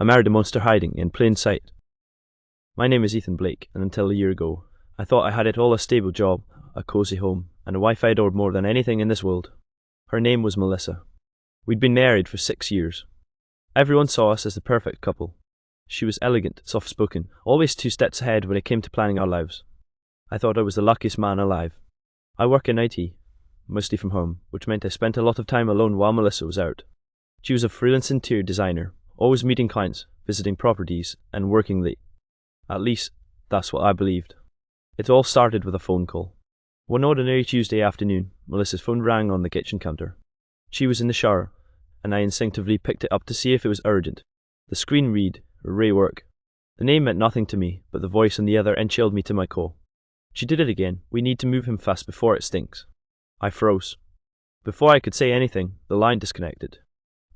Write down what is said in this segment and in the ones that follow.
I married a monster hiding in plain sight. My name is Ethan Blake, and until a year ago, I thought I had it all: a stable job, a cozy home, and a wife I adored more than anything in this world. Her name was Melissa. We'd been married for 6 years. Everyone saw us as the perfect couple. She was elegant, soft-spoken, always 2 steps ahead when it came to planning our lives. I thought I was the luckiest man alive. I work in IT, mostly from home, which meant I spent a lot of time alone while Melissa was out. She was a freelance interior designer, always meeting clients, visiting properties, and working late. At least, that's what I believed. It all started with a phone call. One ordinary Tuesday afternoon, Melissa's phone rang on the kitchen counter. She was in the shower, and I instinctively picked it up to see if it was urgent. The screen read, "Ray work." The name meant nothing to me, but the voice on the other end chilled me to my core. She did it again. "We need to move him fast before it stinks." I froze. Before I could say anything, the line disconnected.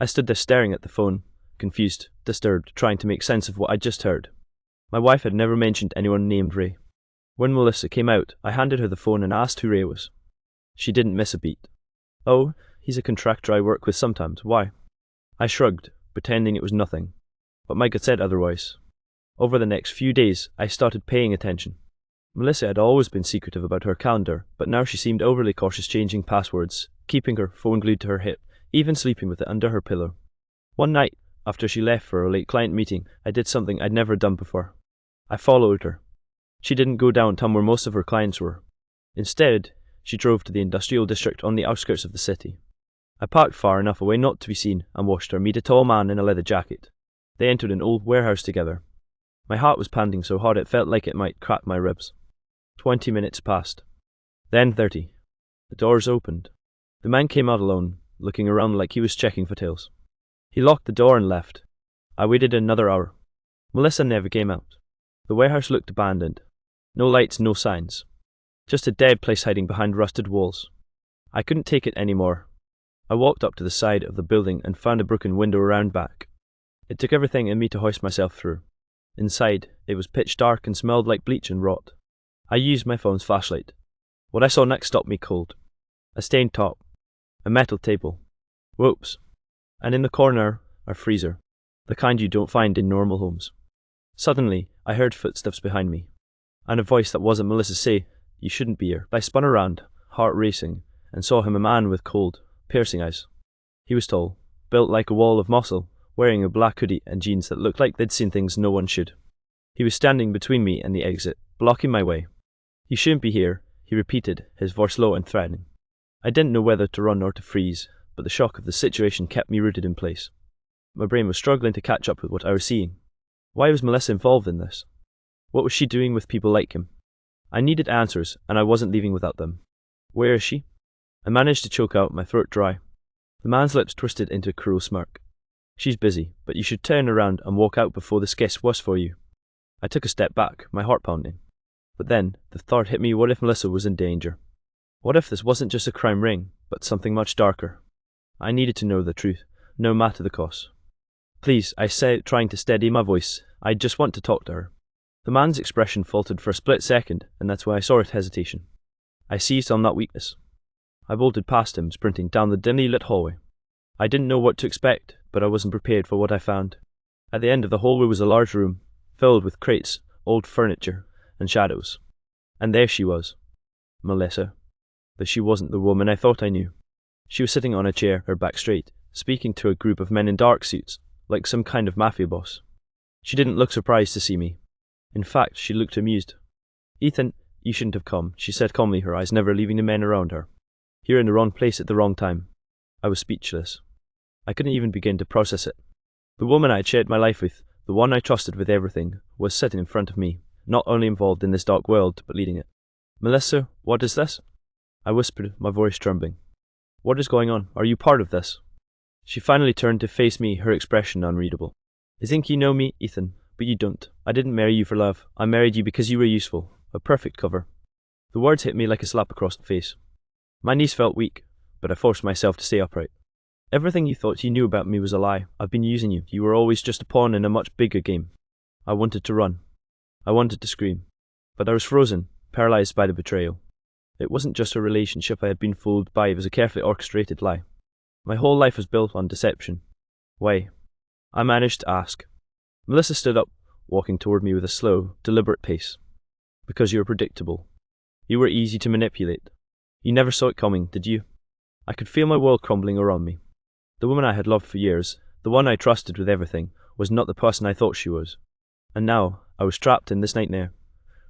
I stood there staring at the phone, confused, disturbed, trying to make sense of what I'd just heard. My wife had never mentioned anyone named Ray. When Melissa came out, I handed her the phone and asked who Ray was. She didn't miss a beat. "Oh, he's a contractor I work with sometimes. Why?" I shrugged, pretending it was nothing, but Mike had said otherwise. Over the next few days, I started paying attention. Melissa had always been secretive about her calendar, but now she seemed overly cautious, changing passwords, keeping her phone glued to her hip, even sleeping with it under her pillow. One night, after she left for a late client meeting, I did something I'd never done before. I followed her. She didn't go downtown where most of her clients were. Instead, she drove to the industrial district on the outskirts of the city. I parked far enough away not to be seen and watched her meet a tall man in a leather jacket. They entered an old warehouse together. My heart was pounding so hard it felt like it might crack my ribs. 20 minutes passed. Then 30. The doors opened. The man came out alone, looking around like he was checking for tails. He locked the door and left. I waited another hour. Melissa never came out. The warehouse looked abandoned. No lights, no signs. Just a dead place hiding behind rusted walls. I couldn't take it anymore. I walked up to the side of the building and found a broken window around back. It took everything in me to hoist myself through. Inside, it was pitch dark and smelled like bleach and rot. I used my phone's flashlight. What I saw next stopped me cold. A stained top. A metal table. Ropes. And in the corner, a freezer. The kind you don't find in normal homes. Suddenly, I heard footsteps behind me. And a voice that wasn't Melissa's say, "You shouldn't be here." I spun around, heart racing, and saw him, a man with cold, piercing eyes. He was tall, built like a wall of muscle, wearing a black hoodie and jeans that looked like they'd seen things no one should. He was standing between me and the exit, blocking my way. "You shouldn't be here," he repeated, his voice low and threatening. I didn't know whether to run or to freeze, but the shock of the situation kept me rooted in place. My brain was struggling to catch up with what I was seeing. Why was Melissa involved in this? What was she doing with people like him? I needed answers, and I wasn't leaving without them. Where is she? I managed to choke out, my throat dry. The man's lips twisted into a cruel smirk. "She's busy, but you should turn around and walk out before this gets worse for you." I took a step back, my heart pounding. But then, the thought hit me: what if Melissa was in danger? What if this wasn't just a crime ring, but something much darker? I needed to know the truth, no matter the cost. "Please," I said, trying to steady my voice. "I just want to talk to her." The man's expression faltered for a split second, and that's when I saw his hesitation. I seized on that weakness. I bolted past him, sprinting down the dimly lit hallway. I didn't know what to expect, but I wasn't prepared for what I found. At the end of the hallway was a large room, filled with crates, old furniture, and shadows. And there she was. Melissa. But she wasn't the woman I thought I knew. She was sitting on a chair, her back straight, speaking to a group of men in dark suits, like some kind of mafia boss. She didn't look surprised to see me. In fact, she looked amused. "Ethan, you shouldn't have come," she said calmly, her eyes never leaving the men around her. "You're in the wrong place at the wrong time." I was speechless. I couldn't even begin to process it. The woman I had shared my life with, the one I trusted with everything, was sitting in front of me, not only involved in this dark world, but leading it. "Melissa, what is this?" I whispered, my voice trembling. "What is going on? Are you part of this?" She finally turned to face me, her expression unreadable. "You think you know me, Ethan, but you don't. I didn't marry you for love. I married you because you were useful. A perfect cover." The words hit me like a slap across the face. My knees felt weak, but I forced myself to stay upright. "Everything you thought you knew about me was a lie. I've been using you. You were always just a pawn in a much bigger game." I wanted to run. I wanted to scream. But I was frozen, paralyzed by the betrayal. It wasn't just a relationship I had been fooled by, it was a carefully orchestrated lie. My whole life was built on deception. Why? I managed to ask. Melissa stood up, walking toward me with a slow, deliberate pace. Because you were predictable. You were easy to manipulate. You never saw it coming, did you? I could feel my world crumbling around me. The woman I had loved for years, the one I trusted with everything, was not the person I thought she was. And now, I was trapped in this nightmare,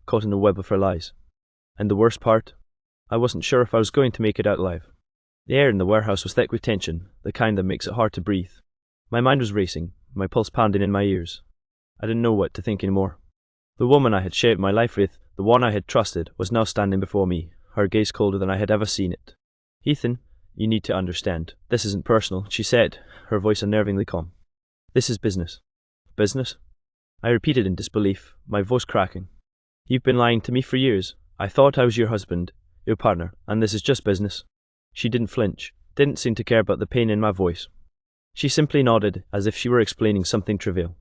caught in the web of her lies. And the worst part? I wasn't sure if I was going to make it out alive. The air in the warehouse was thick with tension, the kind that makes it hard to breathe. My mind was racing, my pulse pounding in my ears. I didn't know what to think anymore. The woman I had shared my life with, the one I had trusted, was now standing before me, her gaze colder than I had ever seen it. Ethan, you need to understand. This isn't personal, she said, her voice unnervingly calm. This is business. Business? I repeated in disbelief, my voice cracking. You've been lying to me for years. I thought I was your husband, your partner, and this is just business. She didn't flinch, didn't seem to care about the pain in my voice. She simply nodded, as if she were explaining something trivial.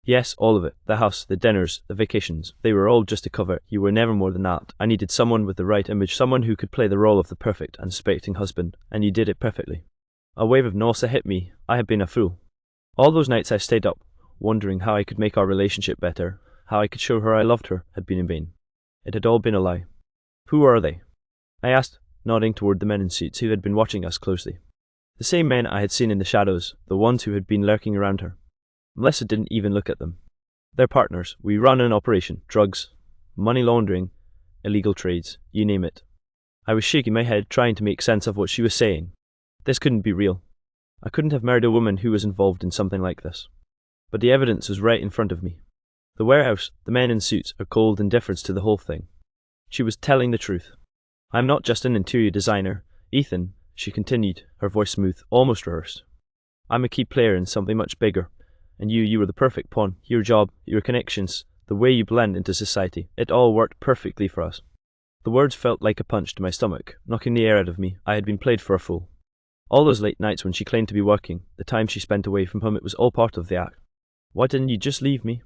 Yes, all of it. The house, the dinners, the vacations. They were all just a cover. You were never more than that. I needed someone with the right image, someone who could play the role of the perfect and respecting husband, and you did it perfectly. A wave of nausea hit me. I had been a fool. All those nights I stayed up, wondering how I could make our relationship better, how I could show her I loved her, had been in vain. It had all been a lie. Who are they? I asked, nodding toward the men in suits who had been watching us closely. The same men I had seen in the shadows, the ones who had been lurking around her. Melissa didn't even look at them. They're partners. We run an operation. Drugs, money laundering, illegal trades, you name it. I was shaking my head, trying to make sense of what she was saying. This couldn't be real. I couldn't have married a woman who was involved in something like this. But the evidence was right in front of me. The warehouse, the men in suits, her cold indifference to the whole thing. She was telling the truth. I'm not just an interior designer, Ethan, she continued, her voice smooth, almost rehearsed. I'm a key player in something much bigger. And you were the perfect pawn. Your job, your connections, the way you blend into society. It all worked perfectly for us. The words felt like a punch to my stomach, knocking the air out of me. I had been played for a fool. All those late nights when she claimed to be working, the time she spent away from home, it was all part of the act. Why didn't you just leave me?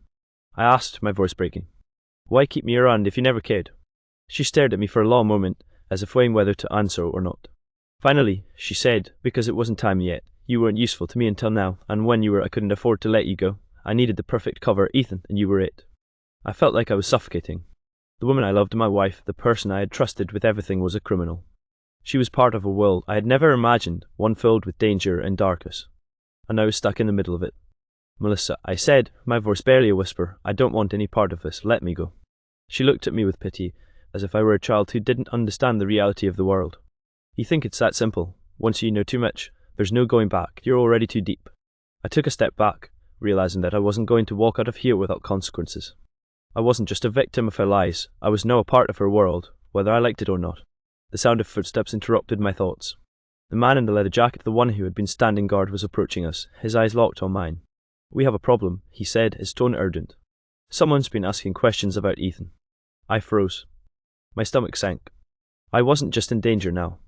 I asked, my voice breaking. Why keep me around if you never cared? She stared at me for a long moment, as if weighing whether to answer or not. Finally, she said, because it wasn't time yet. You weren't useful to me until now, and when you were, I couldn't afford to let you go. I needed the perfect cover, Ethan, and you were it. I felt like I was suffocating. The woman I loved, my wife, the person I had trusted with everything, was a criminal. She was part of a world I had never imagined, one filled with danger and darkness. And I was stuck in the middle of it. Melissa, I said, my voice barely a whisper, I don't want any part of this, let me go. She looked at me with pity, as if I were a child who didn't understand the reality of the world. You think it's that simple. Once you know too much, there's no going back. You're already too deep. I took a step back, realizing that I wasn't going to walk out of here without consequences. I wasn't just a victim of her lies. I was now a part of her world, whether I liked it or not. The sound of footsteps interrupted my thoughts. The man in the leather jacket, the one who had been standing guard, was approaching us, his eyes locked on mine. We have a problem, he said, his tone urgent. Someone's been asking questions about Ethan. I froze. My stomach sank. I wasn't just in danger now.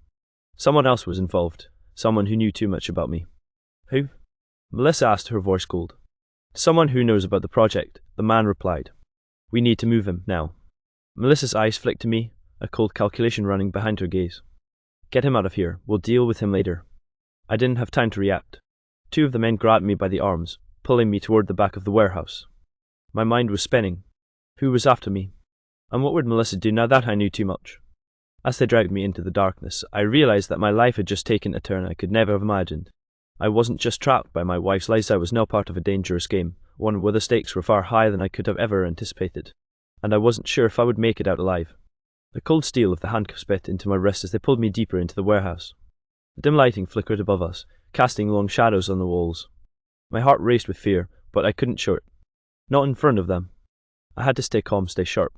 Someone else was involved. Someone who knew too much about me. Who? Melissa asked, her voice cold. Someone who knows about the project, the man replied. We need to move him, now. Melissa's eyes flicked to me, a cold calculation running behind her gaze. Get him out of here, we'll deal with him later. I didn't have time to react. Two of the men grabbed me by the arms, pulling me toward the back of the warehouse. My mind was spinning. Who was after me? And what would Melissa do now that I knew too much? As they dragged me into the darkness, I realized that my life had just taken a turn I could never have imagined. I wasn't just trapped by my wife's lies, I was now part of a dangerous game, one where the stakes were far higher than I could have ever anticipated, and I wasn't sure if I would make it out alive. The cold steel of the handcuffs bit into my wrist as they pulled me deeper into the warehouse. The dim lighting flickered above us, casting long shadows on the walls. My heart raced with fear, but I couldn't show it. Not in front of them. I had to stay calm, stay sharp.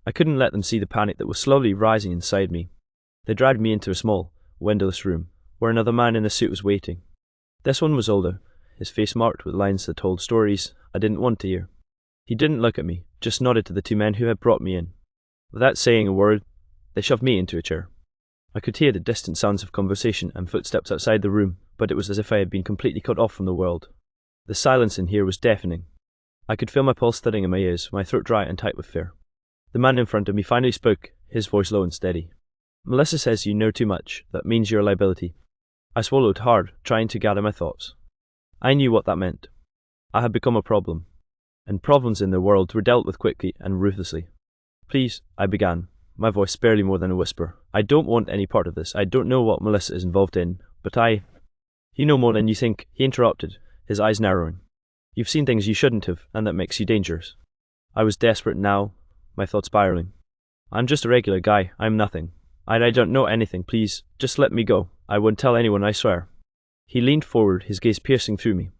I couldn't let them see the panic that was slowly rising inside me. They dragged me into a small, windowless room, where another man in a suit was waiting. This one was older, his face marked with lines that told stories I didn't want to hear. He didn't look at me, just nodded to the two men who had brought me in. Without saying a word, they shoved me into a chair. I could hear the distant sounds of conversation and footsteps outside the room, but it was as if I had been completely cut off from the world. The silence in here was deafening. I could feel my pulse thudding in my ears, my throat dry and tight with fear. The man in front of me finally spoke, his voice low and steady. Melissa says you know too much. That means you're a liability. I swallowed hard, trying to gather my thoughts. I knew what that meant. I had become a problem. and problems in the world were dealt with quickly and ruthlessly. "Please," I began, my voice barely more than a whisper. "I don't want any part of this. I don't know what Melissa is involved in, but You know more than you think," he interrupted, his eyes narrowing. "You've seen things you shouldn't have, and that makes you dangerous." I was desperate now, my thoughts spiraling. "I'm just a regular guy. I'm nothing. I don't know anything. Please, just let me go. I won't tell anyone, I swear." He leaned forward, his gaze piercing through me.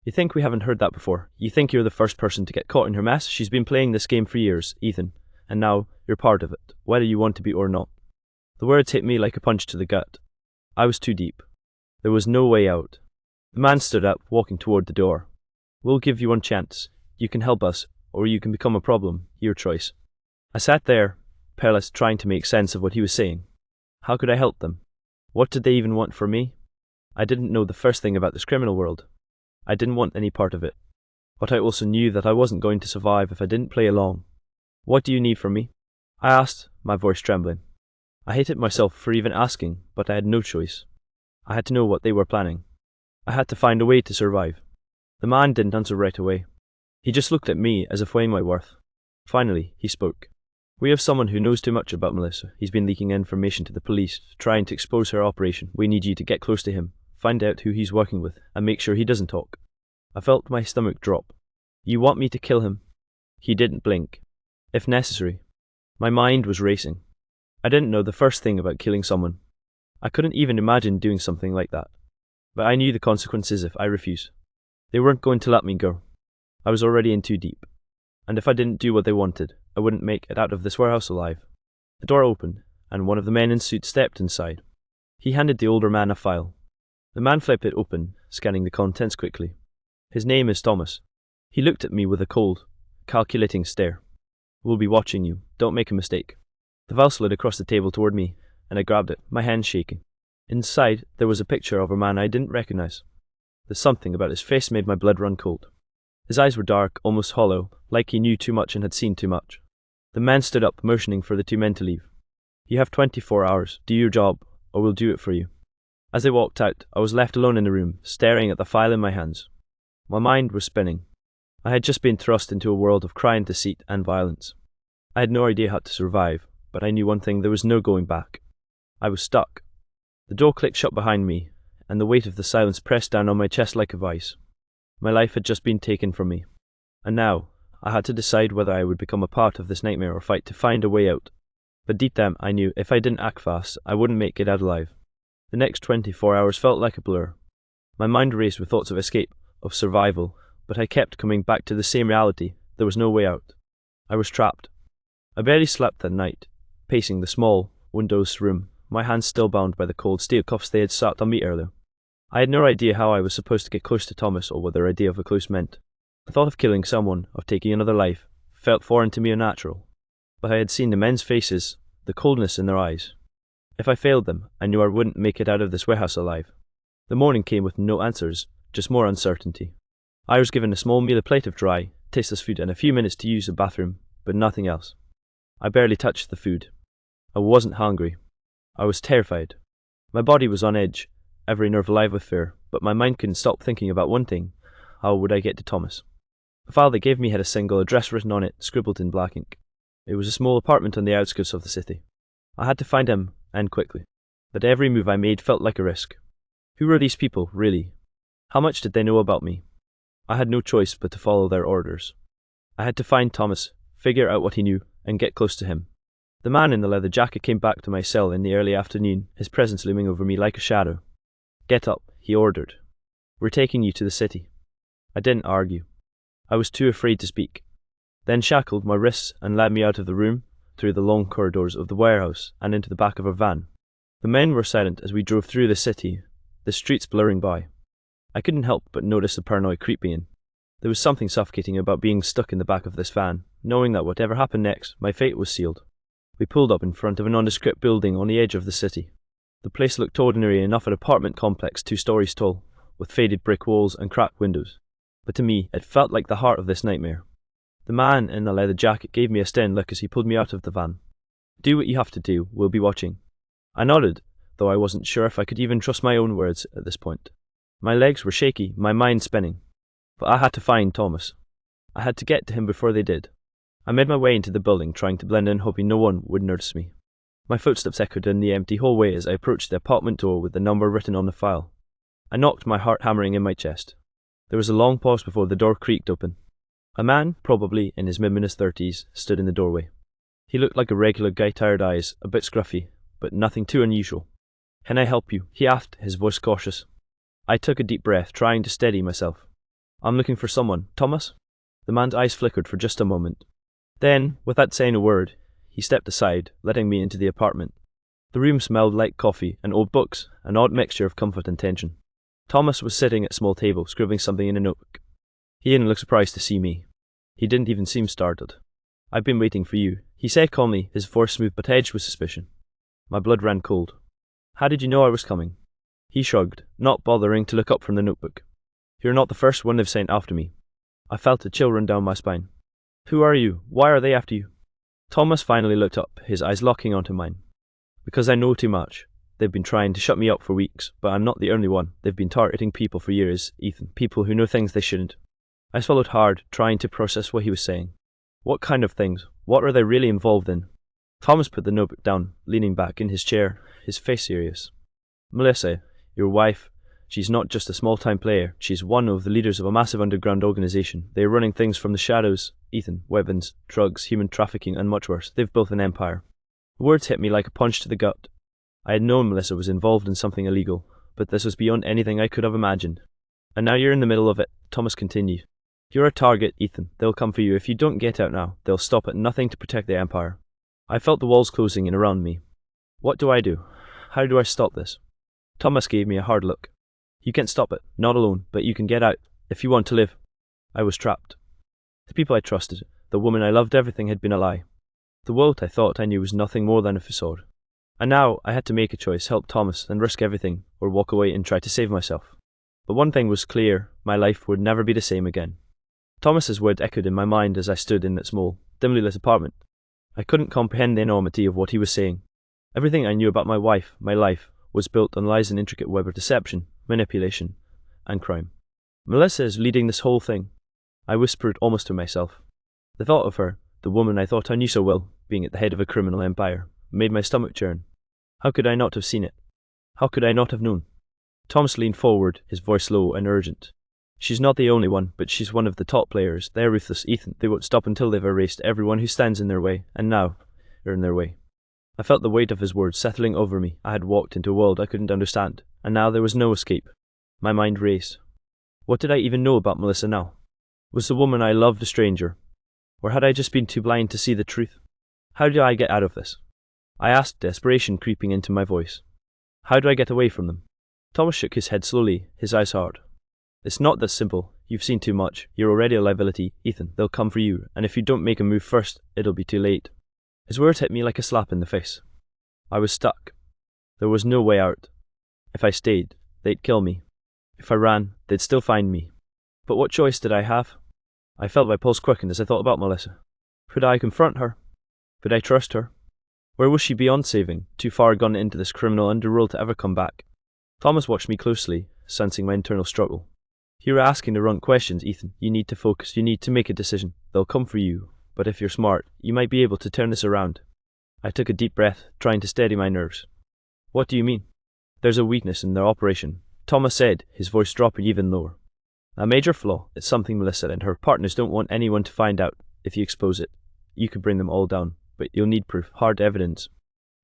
"You think we haven't heard that before? You think you're the first person to get caught in her mess? She's been playing this game for years, Ethan, and now you're part of it, whether you want to be or not." The words hit me like a punch to the gut. I was too deep. There was no way out. The man stood up, walking toward the door. "We'll give you one chance. You can help us, or you can become a problem. Your choice." I sat there, paralyzed, trying to make sense of what he was saying. How could I help them? What did they even want from me? I didn't know the first thing about this criminal world. I didn't want any part of it. But I also knew that I wasn't going to survive if I didn't play along. "What do you need from me?" I asked, my voice trembling. I hated myself for even asking, but I had no choice. I had to know what they were planning. I had to find a way to survive. The man didn't answer right away. He just looked at me as if weighing my worth. Finally, he spoke. "We have someone who knows too much about Melissa. He's been leaking information to the police, trying to expose her operation. We need you to get close to him, find out who he's working with, and make sure he doesn't talk." I felt my stomach drop. "You want me to kill him?" He didn't blink. "If necessary." My mind was racing. I didn't know the first thing about killing someone. I couldn't even imagine doing something like that. But I knew the consequences if I refused. They weren't going to let me go. I was already in too deep. And if I didn't do what they wanted, I wouldn't make it out of this warehouse alive. The door opened, and one of the men in suit stepped inside. He handed the older man a file. The man flipped it open, scanning the contents quickly. "His name is Thomas." He looked at me with a cold, calculating stare. "We'll be watching you. Don't make a mistake." The file slid across the table toward me, and I grabbed it, my hands shaking. Inside, there was a picture of a man I didn't recognize. The something about his face made my blood run cold. His eyes were dark, almost hollow, like he knew too much and had seen too much. The man stood up, motioning for the two men to leave. "You have 24 hours. Do your job, or we'll do it for you." As they walked out, I was left alone in the room, staring at the file in my hands. My mind was spinning. I had just been thrust into a world of crime, deceit, and violence. I had no idea how to survive, but I knew one thing: there was no going back. I was stuck. The door clicked shut behind me, and the weight of the silence pressed down on my chest like a vice. My life had just been taken from me, and now I had to decide whether I would become a part of this nightmare or fight to find a way out. But deep down I knew if I didn't act fast, I wouldn't make it out alive. The next 24 hours felt like a blur. My mind raced with thoughts of escape, of survival, but I kept coming back to the same reality: there was no way out. I was trapped. I barely slept that night, pacing the small, windowless room, my hands still bound by the cold steel cuffs they had slapped on me earlier. I had no idea how I was supposed to get close to Thomas or what their idea of a close meant. The thought of killing someone, of taking another life, felt foreign to me, unnatural. But I had seen the men's faces, the coldness in their eyes. If I failed them, I knew I wouldn't make it out of this warehouse alive. The morning came with no answers, just more uncertainty. I was given a small meal, a plate of dry, tasteless food, and a few minutes to use the bathroom, but nothing else. I barely touched the food. I wasn't hungry. I was terrified. My body was on edge, every nerve alive with fear, but my mind couldn't stop thinking about one thing: how would I get to Thomas? The file they gave me had a single address written on it, scribbled in black ink. It was a small apartment on the outskirts of the city. I had to find him, and quickly. But every move I made felt like a risk. Who were these people, really? How much did they know about me? I had no choice but to follow their orders. I had to find Thomas, figure out what he knew, and get close to him. The man in the leather jacket came back to my cell in the early afternoon, his presence looming over me like a shadow. "Get up," he ordered. "We're taking you to the city." I didn't argue. I was too afraid to speak. Then shackled my wrists and led me out of the room, through the long corridors of the warehouse, and into the back of our van. The men were silent as we drove through the city, the streets blurring by. I couldn't help but notice the paranoia creeping in. There was something suffocating about being stuck in the back of this van, knowing that whatever happened next, my fate was sealed. We pulled up in front of a nondescript building on the edge of the city. The place looked ordinary enough, an apartment complex 2 stories tall, with faded brick walls and cracked windows. But to me, it felt like the heart of this nightmare. The man in the leather jacket gave me a stern look as he pulled me out of the van. "Do what you have to do, we'll be watching." I nodded, though I wasn't sure if I could even trust my own words at this point. My legs were shaky, my mind spinning. But I had to find Thomas. I had to get to him before they did. I made my way into the building, trying to blend in, hoping no one would notice me. My footsteps echoed in the empty hallway as I approached the apartment door with the number written on the file. I knocked, my heart hammering in my chest. There was a long pause before the door creaked open. A man, probably in his mid-30s, stood in the doorway. He looked like a regular guy, tired eyes, a bit scruffy, but nothing too unusual. "Can I help you?" he asked, his voice cautious. I took a deep breath, trying to steady myself. "I'm looking for someone. Thomas?" The man's eyes flickered for just a moment. Then, without saying a word, he stepped aside, letting me into the apartment. The room smelled like coffee and old books, an odd mixture of comfort and tension. Thomas was sitting at a small table, scribbling something in a notebook. He didn't look surprised to see me. He didn't even seem startled. "I've been waiting for you," he said calmly, his voice smooth but edged with suspicion. My blood ran cold. "How did you know I was coming?" He shrugged, not bothering to look up from the notebook. "You're not the first one they've sent after me." I felt a chill run down my spine. "Who are you? Why are they after you?" Thomas finally looked up, his eyes locking onto mine. "Because I know too much. They've been trying to shut me up for weeks, but I'm not the only one. They've been targeting people for years, Ethan, people who know things they shouldn't." I swallowed hard, trying to process what he was saying. What kind of things? What are they really involved in? Thomas put the notebook down, leaning back in his chair, his face serious. "Melissa, your wife, she's not just a small-time player. She's one of the leaders of a massive underground organization. They're running things from the shadows, Ethan, weapons, drugs, human trafficking, and much worse. They've built an empire." The words hit me like a punch to the gut. I had known Melissa was involved in something illegal, but this was beyond anything I could have imagined. "And now you're in the middle of it," Thomas continued. "You're a target, Ethan. They'll come for you. If you don't get out now, they'll stop at nothing to protect the empire." I felt the walls closing in around me. What do I do? How do I stop this? Thomas gave me a hard look. "You can't stop it, not alone, but you can get out, if you want to live." I was trapped. The people I trusted, the woman I loved, everything had been a lie. The world I thought I knew was nothing more than a facade. And now I had to make a choice, help Thomas and risk everything, or walk away and try to save myself. But one thing was clear, my life would never be the same again. Thomas's words echoed in my mind as I stood in that small, dimly lit apartment. I couldn't comprehend the enormity of what he was saying. Everything I knew about my wife, my life, was built on lies and intricate web of deception, manipulation, and crime. "Melissa is leading this whole thing," I whispered almost to myself. The thought of her, the woman I thought I knew so well, being at the head of a criminal empire, made my stomach churn. How could I not have seen it? How could I not have known? Thomas leaned forward, his voice low and urgent. "She's not the only one, but she's one of the top players. They're ruthless, Ethan. They won't stop until they've erased everyone who stands in their way, and now, they're in their way." I felt the weight of his words settling over me. I had walked into a world I couldn't understand, and now there was no escape. My mind raced. What did I even know about Melissa now? Was the woman I loved a stranger? Or had I just been too blind to see the truth? How do I get out of this? I asked, desperation creeping into my voice. How do I get away from them? Thomas shook his head slowly, his eyes hard. "It's not that simple. You've seen too much. You're already a liability, Ethan. They'll come for you, and if you don't make a move first, it'll be too late." His words hit me like a slap in the face. I was stuck. There was no way out. If I stayed, they'd kill me. If I ran, they'd still find me. But what choice did I have? I felt my pulse quicken as I thought about Melissa. Could I confront her? Could I trust her? Where was she beyond saving, too far gone into this criminal underworld to ever come back? Thomas watched me closely, sensing my internal struggle. "You're asking the wrong questions, Ethan. You need to focus. You need to make a decision. They'll come for you, but if you're smart, you might be able to turn this around." I took a deep breath, trying to steady my nerves. "What do you mean?" "There's a weakness in their operation," Thomas said, his voice dropping even lower. "A major flaw. It's something Melissa and her partners don't want anyone to find out. If you expose it, you could bring them all down, but you'll need proof, hard evidence."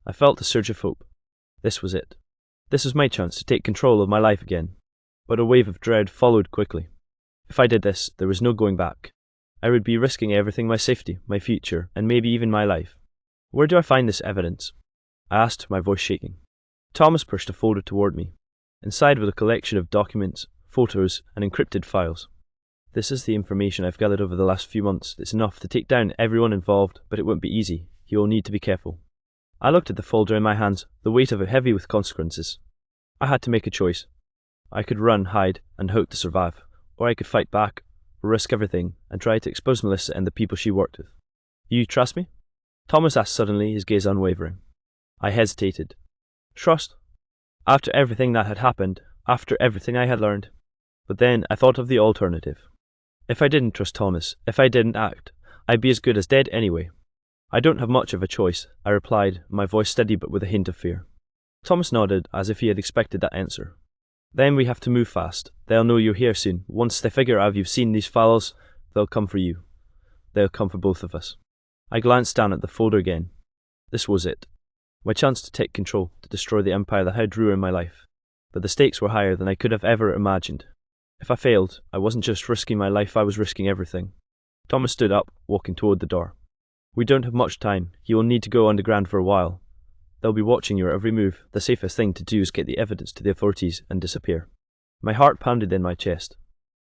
I felt a surge of hope. This was it. This was my chance to take control of my life again. But a wave of dread followed quickly. If I did this, there was no going back. I would be risking everything, my safety, my future, and maybe even my life. Where do I find this evidence? I asked, my voice shaking. Thomas pushed a folder toward me. Inside was a collection of documents, photos, and encrypted files. "This is the information I've gathered over the last few months. It's enough to take down everyone involved, but it won't be easy. You will need to be careful." I looked at the folder in my hands, the weight of it heavy with consequences. I had to make a choice. I could run, hide, and hope to survive, or I could fight back, risk everything, and try to expose Melissa and the people she worked with. "You trust me?" Thomas asked suddenly, his gaze unwavering. I hesitated. Trust? After everything that had happened, after everything I had learned. But then I thought of the alternative. If I didn't trust Thomas, if I didn't act, I'd be as good as dead anyway. I don't have much of a choice, I replied, my voice steady but with a hint of fear. Thomas nodded as if he had expected that answer. Then we have to move fast. They'll know you're here soon. Once they figure out you've seen these fellows, they'll come for you. They'll come for both of us. I glanced down at the folder again. This was it. My chance to take control, to destroy the empire that had ruined my life. But the stakes were higher than I could have ever imagined. If I failed, I wasn't just risking my life, I was risking everything. Thomas stood up, walking toward the door. We don't have much time. You will need to go underground for a while. They'll be watching your every move. The safest thing to do is get the evidence to the authorities and disappear. My heart pounded in my chest.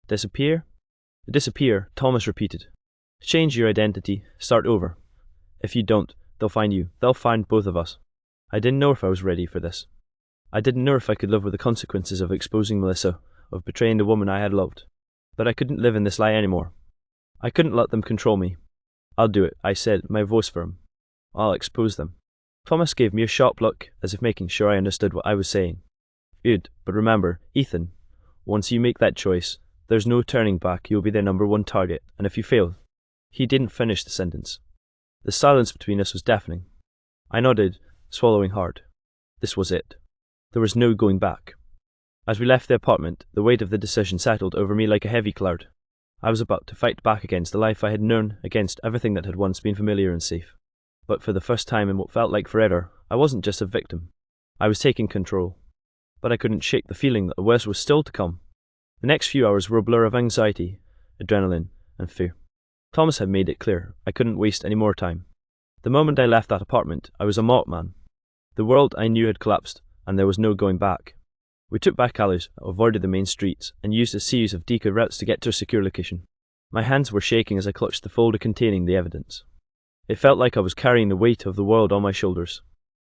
Disappear? Disappear, Thomas repeated. Change your identity, start over. If you don't, they'll find you. They'll find both of us. I didn't know if I was ready for this. I didn't know if I could live with the consequences of exposing Melissa, of betraying the woman I had loved. But I couldn't live in this lie anymore. I couldn't let them control me. I'll do it, I said, my voice firm. I'll expose them. Thomas gave me a sharp look, as if making sure I understood what I was saying. Good, but remember, Ethan, once you make that choice, there's no turning back. You'll be their #1 target, and if you fail... He didn't finish the sentence. The silence between us was deafening. I nodded, swallowing hard. This was it. There was no going back. As we left the apartment, the weight of the decision settled over me like a heavy cloud. I was about to fight back against the life I had known, against everything that had once been familiar and safe. But for the first time in what felt like forever, I wasn't just a victim. I was taking control. But I couldn't shake the feeling that the worst was still to come. The next few hours were a blur of anxiety, adrenaline, and fear. Thomas had made it clear I couldn't waste any more time. The moment I left that apartment, I was a marked man. The world I knew had collapsed, and there was no going back. We took back alleys, avoided the main streets, and used a series of decoy routes to get to a secure location. My hands were shaking as I clutched the folder containing the evidence. It felt like I was carrying the weight of the world on my shoulders.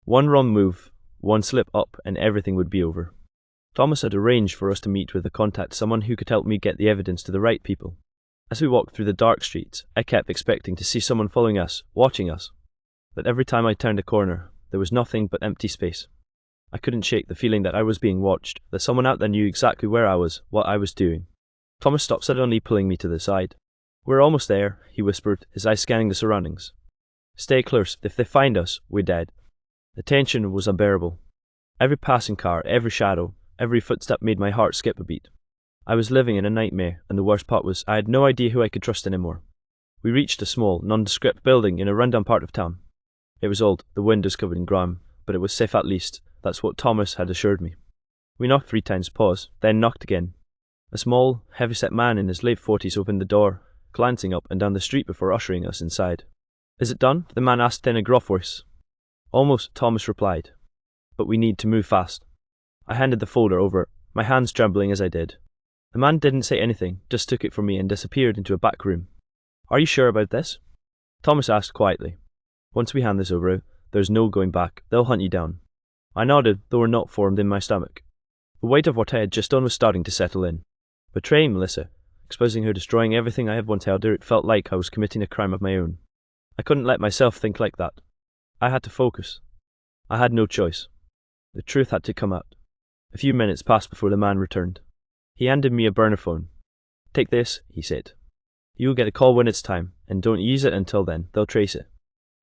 One wrong move, one slip up, and everything would be over. Thomas had arranged for us to meet with a contact, someone who could help me get the evidence to the right people. As we walked through the dark streets, I kept expecting to see someone following us, watching us. But every time I turned a corner, there was nothing but empty space. I couldn't shake the feeling that I was being watched, that someone out there knew exactly where I was, what I was doing. Thomas stopped suddenly, pulling me to the side. We're almost there, he whispered, his eyes scanning the surroundings. Stay close, if they find us, we're dead. The tension was unbearable. Every passing car, every shadow, every footstep made my heart skip a beat. I was living in a nightmare, and the worst part was I had no idea who I could trust anymore. We reached a small, nondescript building in a rundown part of town. It was old, the windows covered in grime, but it was safe at least. That's what Thomas had assured me. We knocked 3 times, paused, then knocked again. A small, heavy-set man in his late 40s opened the door, glancing up and down the street before ushering us inside. Is it done? The man asked in a gruff voice. Almost, Thomas replied. But we need to move fast. I handed the folder over, my hands trembling as I did. The man didn't say anything, just took it from me and disappeared into a back room. Are you sure about this? Thomas asked quietly. Once we hand this over, there's no going back. They'll hunt you down. I nodded, though a knot formed in my stomach. The weight of what I had just done was starting to settle in. Betraying Melissa, exposing her, destroying everything I had once held dear, it felt like I was committing a crime of my own. I couldn't let myself think like that. I had to focus. I had no choice. The truth had to come out. A few minutes passed before the man returned. He handed me a burner phone. Take this, he said. You'll get a call when it's time, and don't use it until then. They'll trace it.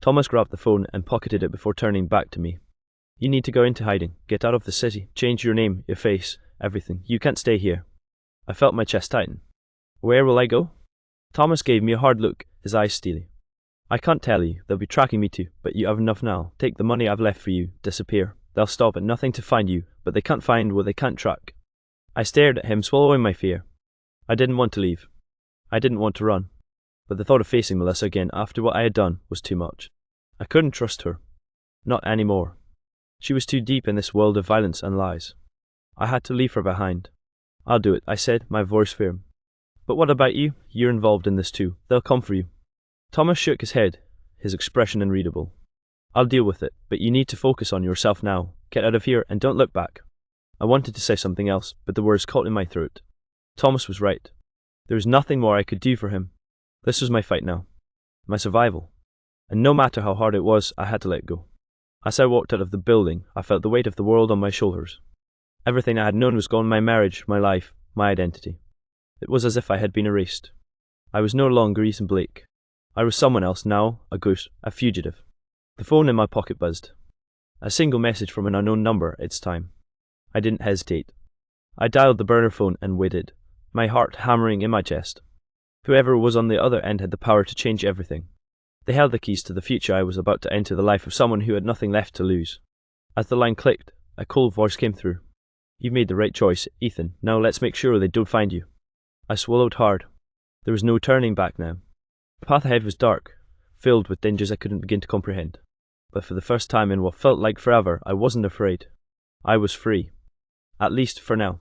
Thomas grabbed the phone and pocketed it before turning back to me. You need to go into hiding. Get out of the city. Change your name, your face, everything. You can't stay here. I felt my chest tighten. Where will I go? Thomas gave me a hard look, his eyes steely. I can't tell you. They'll be tracking me too, but you have enough now. Take the money I've left for you. Disappear. They'll stop at nothing to find you, but they can't find what they can't track. I stared at him, swallowing my fear. I didn't want to leave. I didn't want to run. But the thought of facing Melissa again after what I had done was too much. I couldn't trust her. Not anymore. She was too deep in this world of violence and lies. I had to leave her behind. I'll do it, I said, my voice firm. But what about you? You're involved in this too. They'll come for you. Thomas shook his head, his expression unreadable. I'll deal with it, but you need to focus on yourself now. Get out of here and don't look back. I wanted to say something else, but the words caught in my throat. Thomas was right. There was nothing more I could do for him. This was my fight now. My survival. And no matter how hard it was, I had to let go. As I walked out of the building, I felt the weight of the world on my shoulders. Everything I had known was gone, my marriage, my life, my identity. It was as if I had been erased. I was no longer Ethan Blake. I was someone else now, a ghost, a fugitive. The phone in my pocket buzzed. A single message from an unknown number, it's time. I didn't hesitate. I dialed the burner phone and waited, my heart hammering in my chest. Whoever was on the other end had the power to change everything. They held the keys to the future I was about to enter, the life of someone who had nothing left to lose. As the line clicked, a cold voice came through. "You've made the right choice, Ethan. Now let's make sure they don't find you." I swallowed hard. There was no turning back now. The path ahead was dark, filled with dangers I couldn't begin to comprehend. But for the first time in what felt like forever, I wasn't afraid. I was free. At least for now.